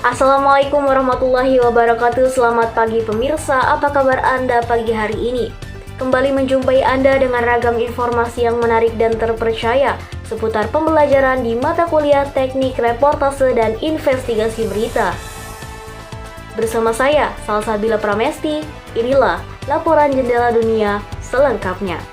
Assalamualaikum warahmatullahi wabarakatuh. Selamat pagi pemirsa, apa kabar Anda pagi hari ini? Kembali menjumpai Anda dengan ragam informasi yang menarik dan terpercaya seputar pembelajaran di mata kuliah Teknik Reportase dan Investigasi Berita. Bersama saya, Salsabila Pramesti, inilah laporan Jendela Dunia selengkapnya.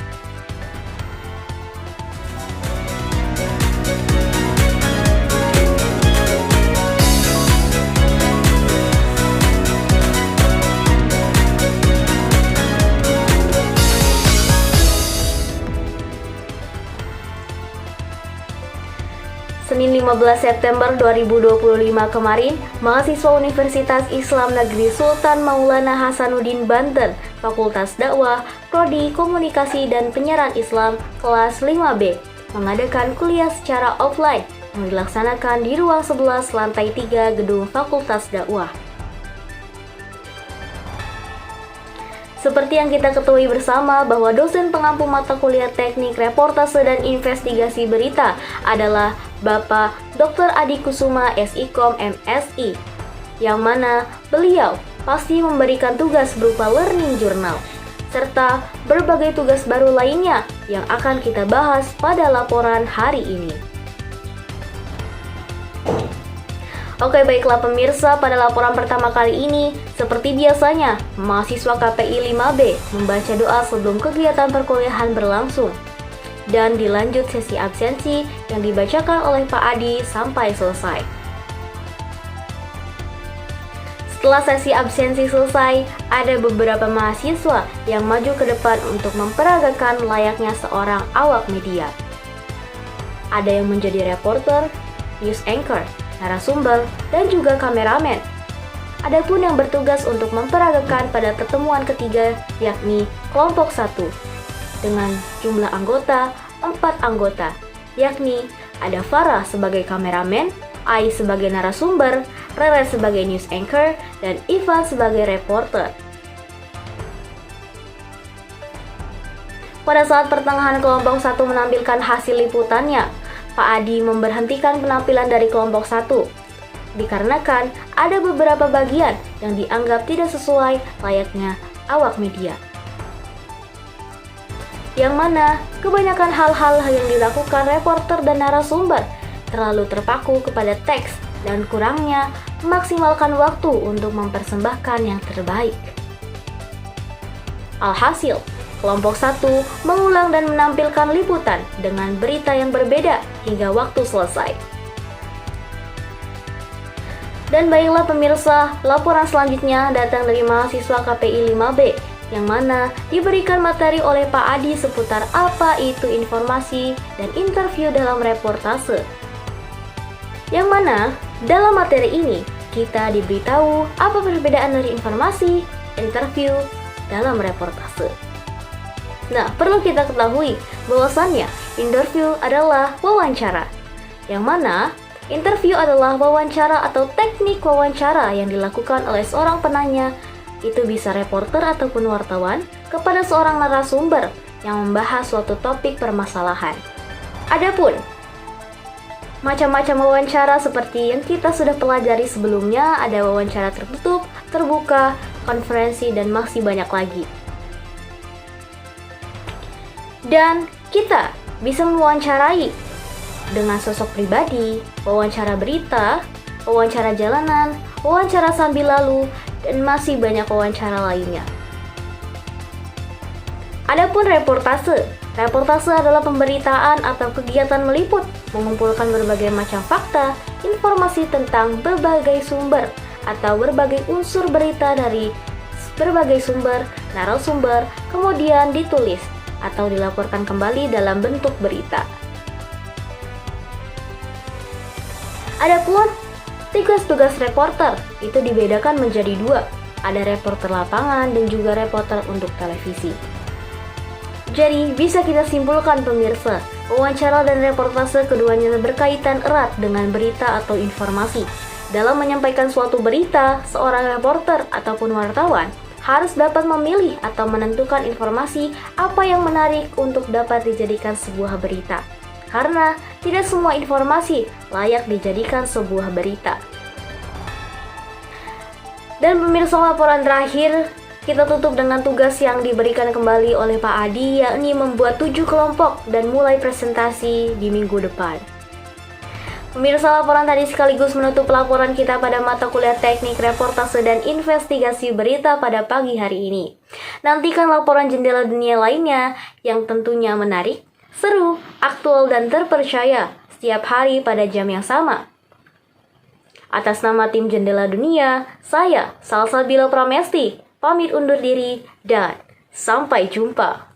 Senin 15 September 2025 kemarin, mahasiswa Universitas Islam Negeri Sultan Maulana Hasanuddin Banten, Fakultas Dakwah, Prodi Komunikasi dan Penyiaran Islam, kelas 5B, mengadakan kuliah secara offline yang dilaksanakan di ruang 11 lantai 3 gedung Fakultas Dakwah. Seperti yang kita ketahui bersama bahwa dosen pengampu mata kuliah Teknik Reportase dan Investigasi Berita adalah Bapak Dr. Adi Kusuma SIKOM MSI, yang mana beliau pasti memberikan tugas berupa learning journal, serta berbagai tugas baru lainnya yang akan kita bahas pada laporan hari ini. Oke, baiklah pemirsa, pada laporan pertama kali ini, seperti biasanya, mahasiswa KPI 5B membaca doa sebelum kegiatan perkuliahan berlangsung. Dan dilanjut sesi absensi yang dibacakan oleh Pak Adi sampai selesai. Setelah sesi absensi selesai, ada beberapa mahasiswa yang maju ke depan untuk memperagakan layaknya seorang awak media. Ada yang menjadi reporter, news anchor, narasumber, dan juga kameramen. Adapun yang bertugas untuk memperagakan pada pertemuan ketiga yakni kelompok 1 dengan jumlah anggota 4 anggota, yakni ada Farah sebagai kameramen, Ai sebagai narasumber, Rere sebagai news anchor, dan Ivan sebagai reporter. Pada saat pertengahan kelompok 1 menampilkan hasil liputannya, Pak Adi memberhentikan penampilan dari kelompok 1 dikarenakan ada beberapa bagian yang dianggap tidak sesuai layaknya awak media. Yang mana kebanyakan hal-hal yang dilakukan reporter dan narasumber terlalu terpaku kepada teks dan kurangnya memaksimalkan waktu untuk mempersembahkan yang terbaik. Alhasil, kelompok 1 mengulang dan menampilkan liputan dengan berita yang berbeda hingga waktu selesai. Dan baiklah pemirsa, laporan selanjutnya datang dari mahasiswa KPI 5B yang mana diberikan materi oleh Pak Adi seputar apa itu informasi dan interview dalam reportase. Yang mana dalam materi ini kita diberitahu apa perbedaan dari informasi, interview dalam reportase. Nah, perlu kita ketahui bahwasannya interview adalah wawancara, yang mana interview adalah wawancara atau teknik wawancara yang dilakukan oleh seorang penanya, itu bisa reporter ataupun wartawan, kepada seorang narasumber yang membahas suatu topik permasalahan. Adapun macam-macam wawancara seperti yang kita sudah pelajari sebelumnya, ada wawancara tertutup, terbuka, konferensi, dan masih banyak lagi. Dan kita bisa mewawancarai dengan sosok pribadi, wawancara berita, wawancara jalanan, wawancara sambil lalu, dan masih banyak wawancara lainnya. Adapun reportase. Reportase adalah pemberitaan atau kegiatan meliput, mengumpulkan berbagai macam fakta, informasi tentang berbagai sumber, atau berbagai unsur berita dari berbagai sumber, narasumber, kemudian ditulis atau dilaporkan kembali dalam bentuk berita. Adapun tugas-tugas reporter itu dibedakan menjadi 2. Ada reporter lapangan dan juga reporter untuk televisi. Jadi bisa kita simpulkan pemirsa, wawancara dan reportase keduanya berkaitan erat dengan berita atau informasi. Dalam menyampaikan suatu berita, seorang reporter ataupun wartawan harus dapat memilih atau menentukan informasi apa yang menarik untuk dapat dijadikan sebuah berita. Karena tidak semua informasi layak dijadikan sebuah berita. Dan pemirsa, laporan terakhir kita tutup dengan tugas yang diberikan kembali oleh Pak Adi, yakni membuat 7 kelompok dan mulai presentasi di minggu depan. Pemirsa, laporan tadi sekaligus menutup laporan kita pada mata kuliah teknik reportase dan investigasi berita pada pagi hari ini. Nantikan laporan Jendela Dunia lainnya yang tentunya menarik, seru, aktual, dan terpercaya setiap hari pada jam yang sama. Atas nama tim Jendela Dunia, saya Salsabila Pramesti pamit undur diri dan sampai jumpa.